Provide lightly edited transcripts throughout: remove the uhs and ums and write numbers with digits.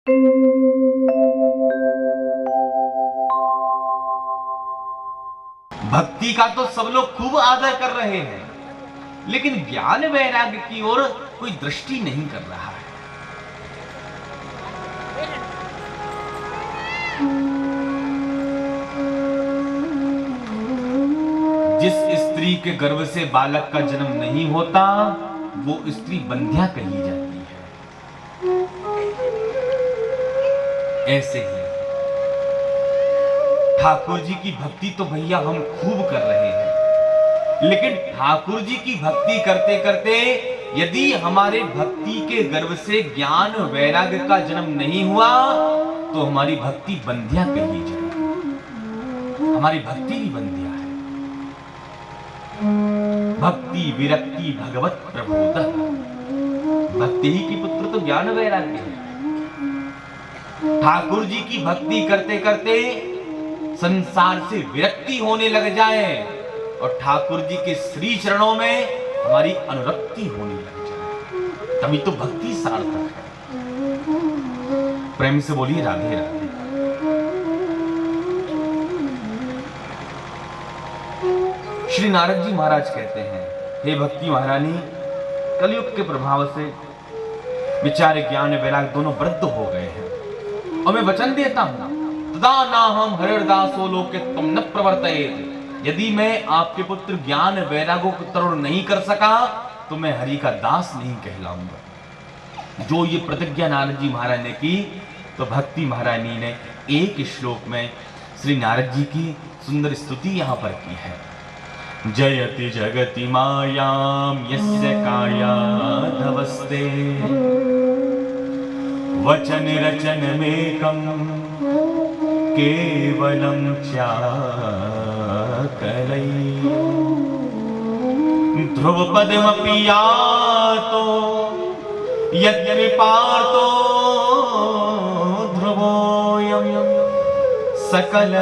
भक्ति का तो सब लोग खूब आदर कर रहे हैं, लेकिन ज्ञान वैराग्य की ओर कोई दृष्टि नहीं कर रहा है। जिस स्त्री के गर्भ से बालक का जन्म नहीं होता, वो स्त्री बंध्या कही जाती है। ऐसे ही ठाकुर जी की भक्ति तो भैया हम खूब कर रहे हैं, लेकिन ठाकुर जी की भक्ति करते करते यदि हमारे भक्ति के गर्भ से ज्ञान वैराग्य का जन्म नहीं हुआ, तो हमारी भक्ति बंध्या कही जाए। हमारी भक्ति ही बंध्या है। भक्ति विरक्ति भगवत प्रबोध, भक्ति ही की पुत्र तो ज्ञान वैराग्य है। ठाकुर जी की भक्ति करते करते संसार से विरक्ति होने लग जाए और ठाकुर जी के श्री चरणों में हमारी अनुरक्ति होने लग जाए, तभी तो भक्ति सार्थक है। प्रेम से बोलिए राधे राधे। श्री नारद जी महाराज कहते हैं, हे भक्ति महारानी, कलयुग के प्रभाव से विचार ज्ञान वैराग दोनों वृद्ध हो गए हैं, और मैं वचन देता हूं, तदा ना हम हरिदासो लोके तुम न प्रवर्तयेत। यदि मैं आपके पुत्र ज्ञान वैरागों को तरुण नहीं कर सका, तो मैं हरि का दास नहीं कहलाऊंगा। जो ये प्रतिज्ञा नारद जी महाराज ने की, तो भक्ति महारानी ने एक श्लोक में श्री नारद जी की सुंदर स्तुति यहां पर की है। जयति जगति मायाम यस्य कायाधवस्ते, वचन रचन मेकम केवलम चाकलै। ध्रुव पदमपि यातो यत्कृपार्तो ध्रुवोऽयं सकल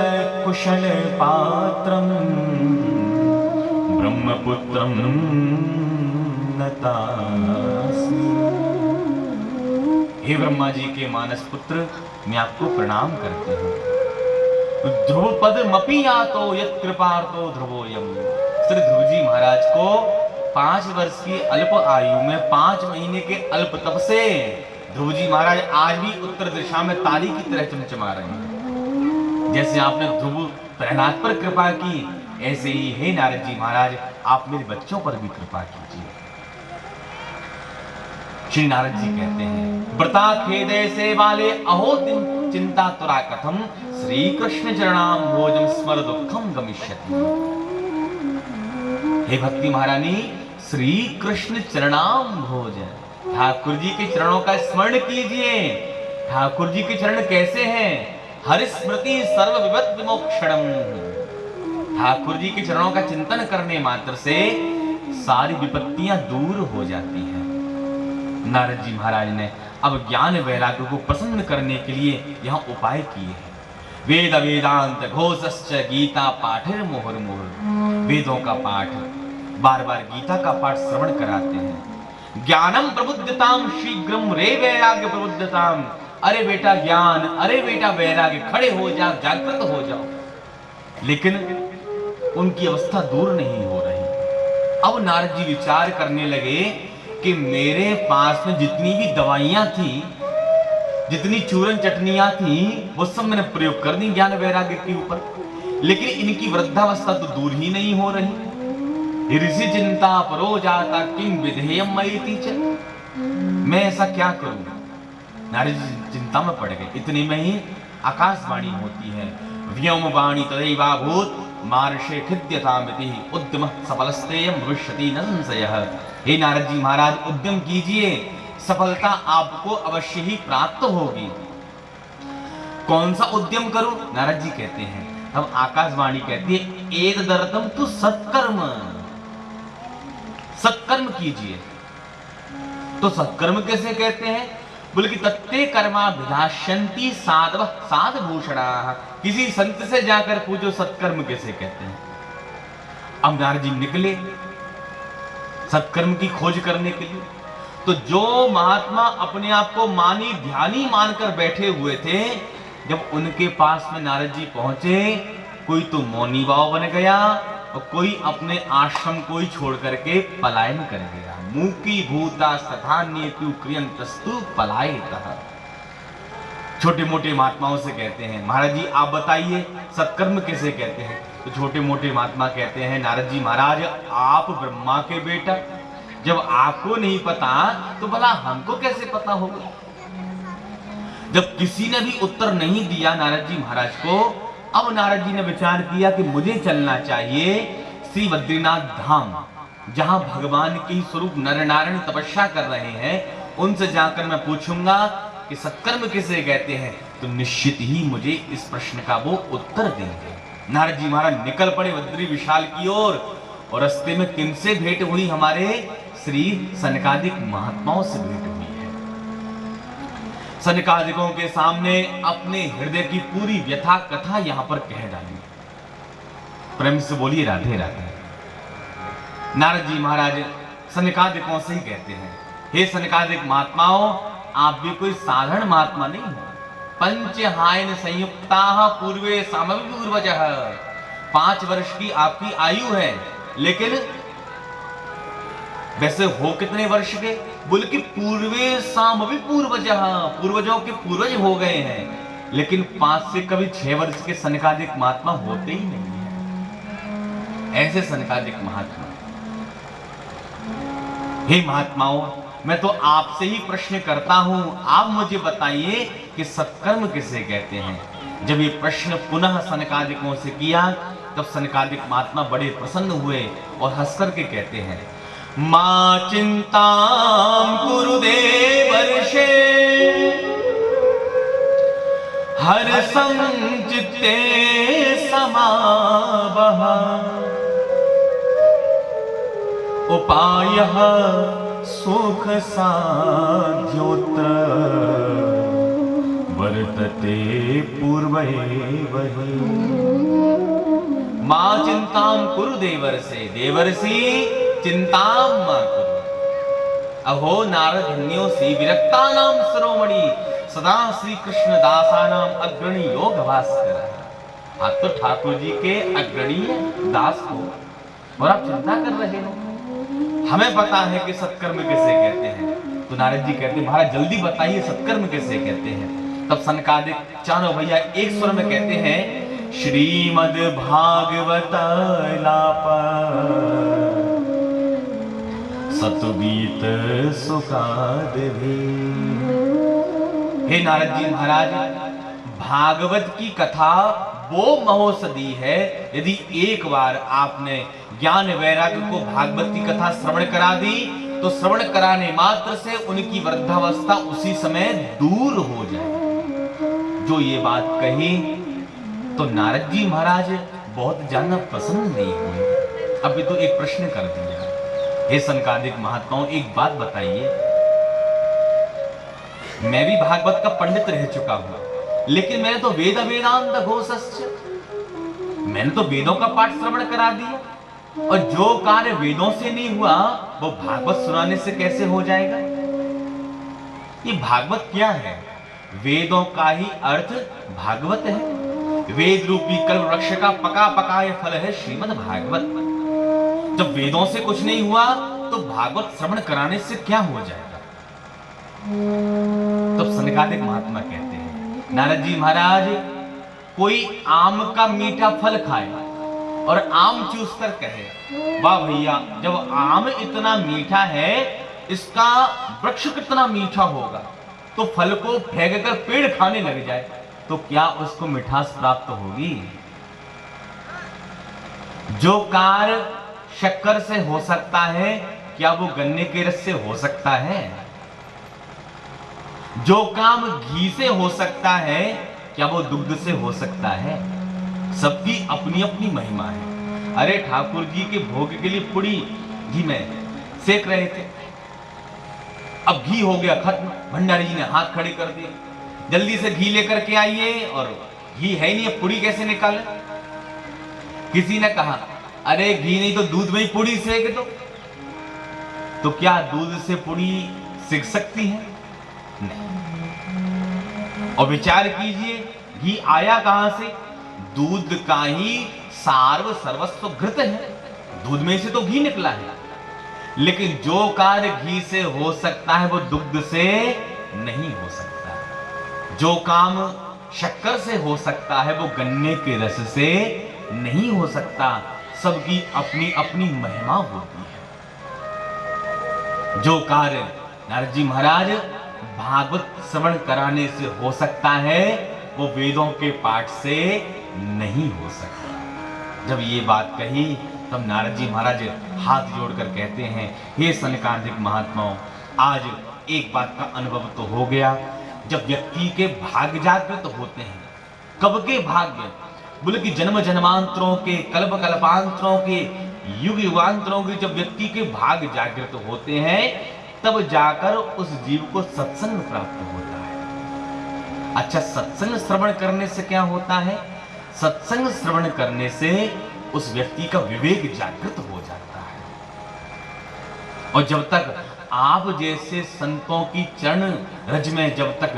कुशल पात्रम ब्रह्मपुत्रम नतास्मि। हे ब्रह्मा जी के मानस पुत्र, मैं आपको प्रणाम करते हूँ। ध्रुव पद मपियातो यत् कृपार्तो ध्रुवोयम। श्री ध्रुव जी महाराज को 5 वर्ष की अल्प आयु में 5 महीने के अल्प तप से ध्रुव जी महाराज आज भी उत्तर दिशा में तारी की तरह चमचमा रहे हैं। जैसे आपने ध्रुव प्रहलाद पर कृपा की, ऐसे ही हे नारद जी महाराज, आप मेरे बच्चों पर भी कृपा कीजिए। श्री नारद जी कहते हैं, व्रता खेदे से वाले अहो चिंता तुरा कथम, श्री कृष्ण चरणाम भोजम स्मर दुखम गमिष्यति। हे भक्ति महारानी, श्री कृष्ण चरणाम भोजन, ठाकुर जी के चरणों का स्मरण कीजिए। ठाकुर जी के चरण कैसे हैं? हरि स्मृति सर्व विपद विमोक्षणम। ठाकुर जी के चरणों का चिंतन करने मात्र से सारी विपत्तियां दूर हो जाती हैं। नारद जी महाराज ने अब ज्ञान वैराग्य को प्रसन्न करने के लिए यहाँ उपाय किए हैं। वेद वेदांत घोषश्च गीता पाठर मोहर मोहर। वेदों का पाठ, बार बार गीता का पाठ श्रवण कराते हैं। ज्ञानम प्रबुद्धताम शीघ्रम रे वैराग्य प्रबुद्धताम। अरे बेटा ज्ञान, अरे बेटा वैराग्य, खड़े हो जाओ, जागृत हो जाओ। लेकिन उनकी अवस्था दूर नहीं हो रही। अब नारद जी विचार करने लगे कि मेरे पास में जितनी भी दवाइयां थी, जितनी चूरन चटनियां थी, वो सब मैंने प्रयोग कर दी ज्ञान वैराग्य के ऊपर, लेकिन इनकी वृद्धावस्था तो दूर ही नहीं हो रही। ऋषि चिंता परो जाता किम विधेयम मयति च। मैं ऐसा क्या करूं? नारद जी चिंता में पड़ गए। इतने में ही आकाशवाणी होती है, व्योम वाणी तदैवा भूत मार्षे खिद्यतामिति उद्यम सफलस्तेयं भविष्यति न संशयः। हे नारद जी महाराज, उद्यम कीजिए, सफलता आपको अवश्य ही प्राप्त होगी। कौन सा उद्यम करूं? नारद जी कहते हैं, तब आकाशवाणी कहती है, एतदर्थम तु सत्कर्म, सत्कर्म कीजिए। तो सत्कर्म कैसे कहते हैं? बोले कि तत्ते कर्मा विधास्यन्ति साधव साधभूषणाः। किसी संत से जाकर पूछो सत्कर्म कैसे कहते हैं। अब नारद जी निकले सत्कर्म की खोज करने के लिए। तो जो महात्मा अपने आप को मानी ध्यानी मानकर बैठे हुए थे, जब उनके पास में नारद जी पहुंचे, कोई तो मौनी भाव बन गया और कोई अपने आश्रम को ही छोड़ करके पलायन कर गया। मूकी भूता स्थान्येतु क्रियंतस्तु पलायितः। छोटे मोटे महात्माओं से कहते हैं, महाराज जी आप बताइए सत्कर्म किसे कहते हैं? तो छोटे मोटे महात्मा कहते हैं, नारद जी महाराज आप ब्रह्मा के बेटा, जब आपको नहीं पता तो भला हमको कैसे पता होगा? जब किसी ने भी उत्तर नहीं दिया नारद जी महाराज को, अब नारद जी ने विचार किया कि मुझे चलना चाहिए श्री बद्रीनाथ धाम, जहां भगवान के स्वरूप नर नारायण तपस्या कर रहे हैं। उनसे जाकर मैं पूछूंगा कि सत्कर्म किसे कहते हैं, तो निश्चित ही मुझे इस प्रश्न का वो उत्तर देंगे। नारद जी महाराज निकल पड़े बद्री विशाल की ओर, और रास्ते में किनसे भेंट हुई? हमारे श्री सनकादिक महात्माओं से भेंट हुई है। सनकादिकों के सामने अपने हृदय की पूरी व्यथा कथा यहां पर कह डाली। प्रेम से बोलिए राधे राधे। नारद जी महाराज सनकादिकों से ही कहते हैं, हे सनकादिक महात्माओं, आप भी कोई साधारण महात्मा नहीं हो। पंचहायन संयुक्ता पूर्वे सामवी पूर्वजः। 5 वर्ष की आपकी आयु है, लेकिन वैसे हो कितने वर्ष के? बोल कि पूर्वे सामवी पूर्वजः, पूर्वजों के पूर्वज हो गए हैं, लेकिन 5 से कभी 6 वर्ष के सनकादिक महात्मा होते ही नहीं है। ऐसे सनकादिक महात्मा, हे महात्माओं, मैं तो आपसे ही प्रश्न करता हूं, आप मुझे बताइए कि सत्कर्म किसे कहते हैं। जब ये प्रश्न पुनः सनकादिकों से किया, तब सनकादिक महात्मा बड़े प्रसन्न हुए और हंसकर के कहते हैं, मां चिंतां कुरु देवर्षे हर्षं चित्ते समावह उपायः सुख साध्योत्र वर्तते पूर्वैव हि। मां चिंतां कुरु देवर्षे, देवर्षि चिंतां मा कुरु। अहो नारद धन्योऽसि विरक्तानां शिरोमणि, सदा श्री कृष्ण दासानां अग्रणी योग भास्कर। आप तो ठाकुर जी के अग्रणी दास हो और आप चिंता कर रहे हो। हमें पता है कि सत्कर्म किसे कहते हैं। तो नारद जी कहते हैं, महाराज जल्दी बताइए सत्कर्म किसे कहते हैं। तब सनकादिक चारों भैया एक स्वर में कहते हैं, श्रीमद् भागवत लाप सतुगीत सुखादि। हे नारद जी महाराज, भागवत की कथा वो महौषधि है, यदि एक बार आपने ज्ञान वैराग्य को भागवत की कथा श्रवण करा दी, तो श्रवण कराने मात्र से उनकी वृद्धावस्था उसी समय दूर हो जाए। जो ये बात कही तो नारद जी महाराज बहुत ज्यादा प्रसन्न नहीं हुए। अभी तो एक प्रश्न कर दिया, हे सनकादिक महात्माओं, एक बात बताइए, मैं भी भागवत का पंडित रह चुका हूं, लेकिन मैंने तो वेद वेदांत घोषश्च, मैंने तो वेदों का पाठ श्रवण करा दिया, और जो कार्य वेदों से नहीं हुआ वो भागवत सुनाने से कैसे हो जाएगा? ये भागवत क्या है? वेदों का ही अर्थ भागवत है। वेद रूपी कल्प वृक्ष का पका पकाए फल है श्रीमद् भागवत। जब वेदों से कुछ नहीं हुआ तो भागवत श्रवण कराने से क्या हो जाएगा? तब सनकादिक महात्मा कहते हैं, नारद जी महाराज, कोई आम का मीठा फल खाए और आम चूस कर कहे, वाह भैया, जब आम इतना मीठा है, इसका वृक्ष कितना मीठा होगा, तो फल को फेंक कर पेड़ खाने लग जाए, तो क्या उसको मिठास प्राप्त होगी? जो कार्य शक्कर से हो सकता है, क्या वो गन्ने के रस से हो सकता है? जो काम घी से हो सकता है, क्या वो दुग्ध से हो सकता है? सबकी अपनी अपनी महिमा है। अरे ठाकुर जी के भोग के लिए पुड़ी घी में सेक रहे थे, अब घी हो गया खत्म। भंडारी जी ने हाथ खड़े कर दिए, जल्दी से घी लेकर के आइए, और घी है नहीं, पुड़ी कैसे निकाले? किसी ने कहा, अरे घी नहीं तो दूध में ही पुड़ी सेक दो। तो क्या दूध से पुड़ी सिक सकती है? नहीं। और विचार कीजिए, घी आया कहां से? दूध का ही सार्व सर्वस्व घृत है, दूध में से तो घी निकला है। लेकिन जो कार्य घी से हो सकता है वो दुग्ध से नहीं हो सकता। जो काम शक्कर से हो सकता है वो गन्ने के रस से नहीं हो सकता। सबकी अपनी अपनी महिमा होती है। जो कार्य नारद जी महाराज भागवत श्रवण कराने से हो सकता है वो वेदों के पाठ से नहीं हो सकता। जब ये बात कही तब नारद जी महाराज हाथ जोड़कर कहते हैं, हे सनकादिक महात्माओं, आज एक बात का अनुभव तो हो गया। जब व्यक्ति के भाग्य जागृत होते हैं, कब के भाग्य? बोले कि जन्म जन्मांतरों के, कल्प कल्पांतरों के, युग युगांतरों के जब व्यक्ति के भाग्य जागृत होते हैं तब जाकर उस जीव को सत्संग प्राप्त होता है। अच्छा, सत्संग श्रवण करने से क्या होता है? सत्संग श्रवण करने से उस व्यक्ति का विवेक जागृत हो जाता है। और जब तक आप जैसे संतों की चरण रज में जब तक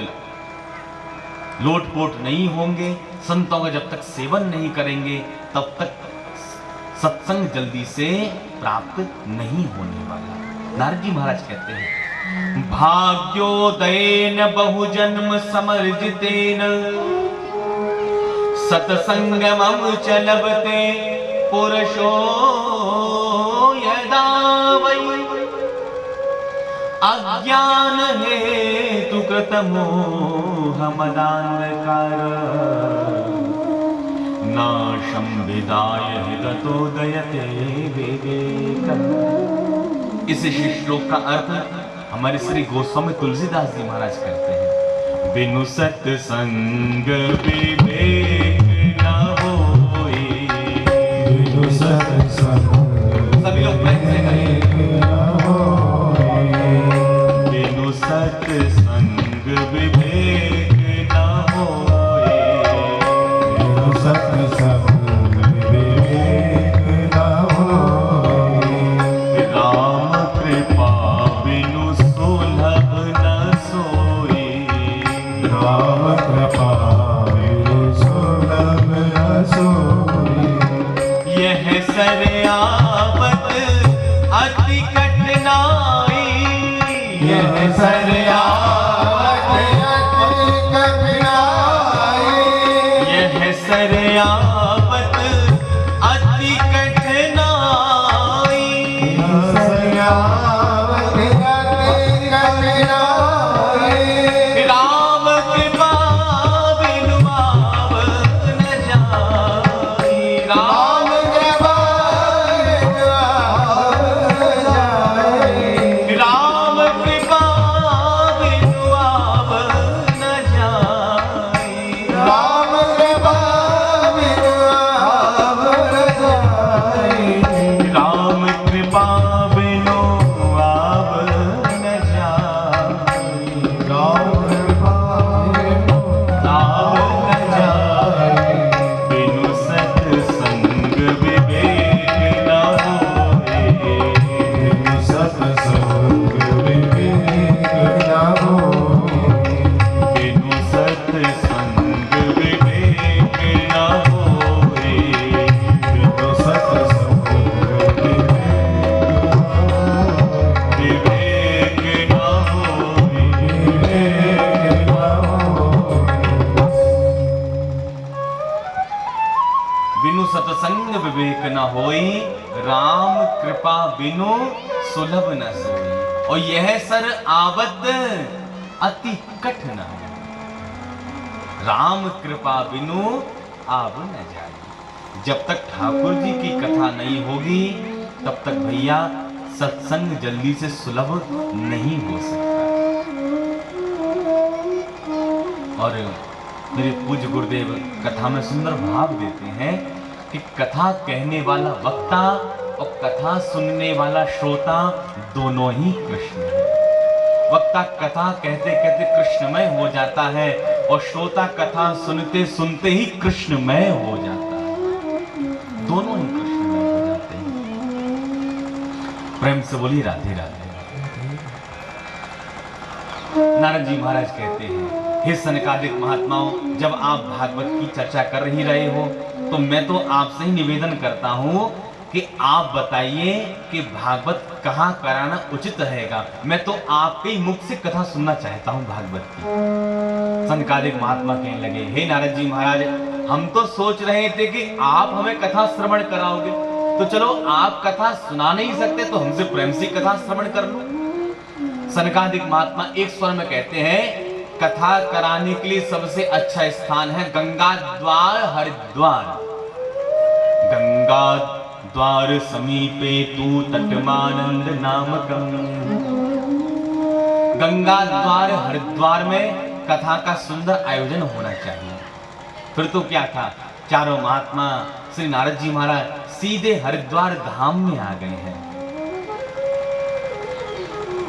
लोटपोट नहीं होंगे, संतों का जब तक सेवन नहीं करेंगे, तब तक सत्संग जल्दी से प्राप्त नहीं होने वाला। नारद जी महाराज कहते हैं, भाग्योदयेन बहुजन्म समर्जितेन सत्संगमं च लभते पुरुषो यदा वै अज्ञान हेतु कृतमोहमदान्धकार नाशं विदाय ततोदयते विवेकः। इस श्लोक का अर्थ हमारे श्री गोस्वामी तुलसीदास जी महाराज करते हैं, बिनु सत्संग विवेक न होई। बिनु सत्संग सभी लोग बिनु सत्संग विवेक न होई। बिनु सत्संग विवेक न होई। राम कृपा बिनु सुलभ न सोई। राम कृपा बिनु सुलभ न सोई। यह सरयावत अति कठिनाई। यह सरयावत अति कठिनाई। यह सरयावत अति कठिनाई। सरयावत अति कठिनाई। राम कृपा बिनु आव न जाई। राम कृपा बिनु आव न जाई। राम कृपा बिनु आव न जाई। राम कृपा बिनु आव न जाई। राम कृपा बिनु आव न जाई। राम कृपा बिनु आव न जाई। बिनु सत्संग विवेक न होए। बिनु सत्संग विवेक न होए। बिनु सत्संग विवेक न होए। बिनु सत्संग विवेक न होए। बिनु सत्संग विवेक न होई। राम कृपा बिनु सुलभ न सोई। और यह सर आवत अति कठिन। राम कृपा बिनु आव न जाए। जब तक ठाकुर जी की कथा नहीं होगी तब तक भैया सत्संग जल्दी से सुलभ नहीं हो सकता। और मेरे पूज्य गुरुदेव कथा में सुंदर भाव देते हैं कि कथा कहने वाला वक्ता और कथा सुनने वाला श्रोता दोनों ही कृष्ण है। वक्ता कथा कहते कहते कृष्णमय हो जाता है और श्रोता कथा सुनते सुनते ही कृष्णमय हो जाता है। दोनों ही कृष्णमय हो जाते हैं। प्रेम से बोली राधे राधे। नारद जी महाराज कहते हैं, हे सनकादिक महात्माओं, जब आप भागवत की चर्चा कर ही रहे हो तो मैं तो आपसे ही निवेदन करता हूं कि आप बताइए कि भागवत कहाँ कराना उचित रहेगा। मैं तो आपके ही मुख से कथा सुनना चाहता हूं भागवत की। सनकादिक महात्मा कहने लगे, हे नारद जी महाराज, हम तो सोच रहे थे कि आप हमें कथा श्रवण कराओगे, तो चलो आप कथा सुना नहीं सकते तो हमसे प्रेम से कथा श्रवण कर लो। सनकादिक महात्मा एक स्वर में कहते हैं, कथा कराने के लिए सबसे अच्छा स्थान है गंगा द्वार हरिद्वार। गंगा द्वार समीपे तू तटमानंद नामकम। गंगा द्वार हरिद्वार में कथा का सुंदर आयोजन होना चाहिए। फिर तो क्या था, चारों महात्मा श्री नारद जी महाराज सीधे हरिद्वार धाम में आ गए हैं।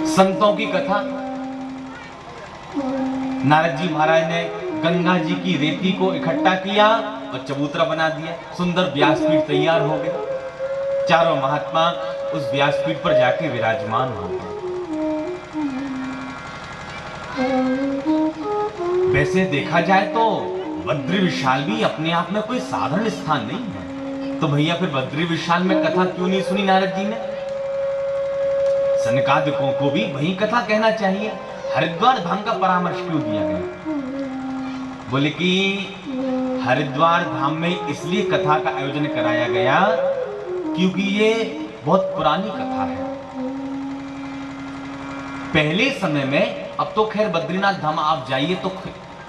संतों की कथा, नारद जी महाराज ने गंगा जी की रेती को इकट्ठा किया और चबूतरा बना दिया, सुंदर व्यासपीठ तैयार हो गए। चारों महात्मा उस व्यासपीठ पर जाके विराजमान हो गए। वैसे देखा जाए तो बद्री विशाल भी अपने आप में कोई साधारण स्थान नहीं है, तो भैया फिर बद्री विशाल में कथा क्यों नहीं सुनी नारद जी ने? सनकादिकों को भी वही कथा कहना चाहिए। हरिद्वार धाम का परामर्श क्यों दिया गया? बोले कि हरिद्वार धाम में इसलिए कथा का आयोजन कराया गया क्योंकि ये बहुत पुरानी कथा है। पहले समय में, अब तो खैर बद्रीनाथ धाम आप जाइए तो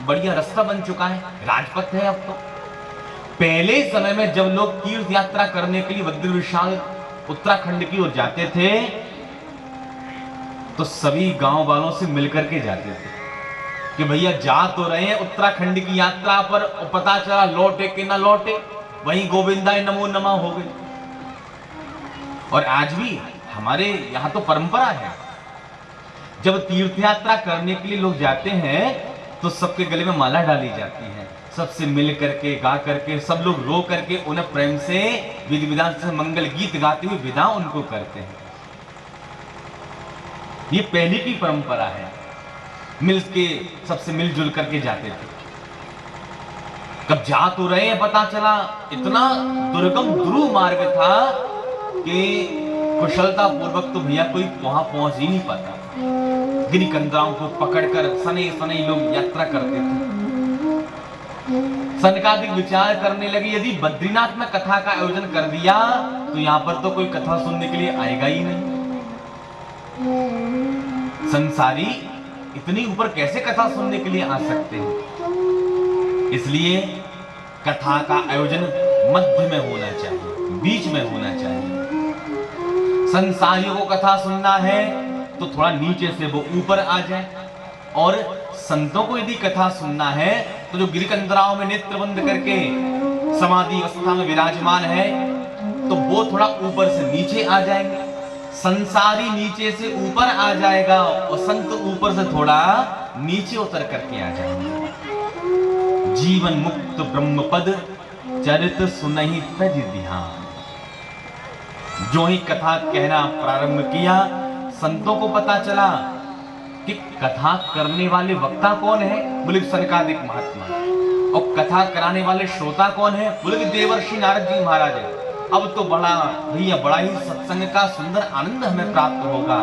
बढ़िया रास्ता बन चुका है, राजपथ है अब तो। पहले समय में जब लोग तीर्थ यात्रा करने के लिए बद्री विशाल उत्तराखंड की ओर जाते थे तो सभी गांव वालों से मिलकर के जाते थे कि भैया जा तो रहे हैं उत्तराखंड की यात्रा पर, और पता चला लौटे कि ना लौटे, वहीं गोविंदाय नमो नमः हो गए। और आज भी हमारे यहां तो परंपरा है, जब तीर्थ यात्रा करने के लिए लोग जाते हैं तो सबके गले में माला डाली जाती है, सबसे मिल करके गा करके सब लोग रो करके उन्हें प्रेम से विधि विधान से मंगल गीत गाते हुए विदा उनको करते हैं। ये पहले की परंपरा है, मिल के सबसे मिलजुल करके जाते थे। कब जा तो रहे हैं, पता चला इतना दुर्गम दुरू मार्ग था कि कुशलता पूर्वक तो भैया कोई वहां पहुंच ही नहीं पाता। गिरी कंदराओं को पकड़कर सने सने लोग यात्रा करते थे। सनकादिक विचार करने लगे, यदि बद्रीनाथ में कथा का आयोजन कर दिया तो यहां पर तो कोई कथा सुनने के लिए आएगा ही नहीं। संसारी इतनी ऊपर कैसे कथा सुनने के लिए आ सकते हैं? इसलिए कथा का आयोजन मध्य में होना चाहिए, बीच में होना चाहिए। संसारियों को कथा सुनना है तो थोड़ा नीचे से वो ऊपर आ जाए, और संतों को यदि कथा सुनना है तो जो गिरिकंदराओं में नेत्र बंद करके समाधि अवस्था में विराजमान है तो वो थोड़ा ऊपर से नीचे आ जाएंगे। संसारी नीचे से ऊपर आ जाएगा और संत ऊपर से थोड़ा नीचे उतर करके आ जाएंगे। जीवन मुक्त ब्रह्म पद चरित सुनहि तज ध्यान। जो ही कथा कहना प्रारंभ किया, संतों को पता चला कि कथा करने वाले वक्ता कौन है, बोले सनकादिक महात्मा, और कथा कराने वाले श्रोता कौन है, बोले देवर्षि नारद जी महाराज है। अब तो बड़ा भैया बड़ा ही सत्संग का सुंदर आनंद हमें प्राप्त होगा,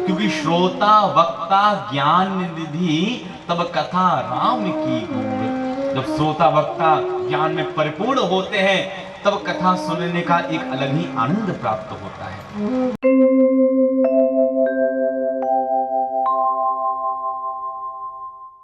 क्योंकि श्रोता वक्ता ज्ञान निधि तब कथा राम की गूढ़। जब श्रोता वक्ता ज्ञान में परिपूर्ण होते हैं तब कथा सुनने का एक अलग ही आनंद प्राप्त होता है।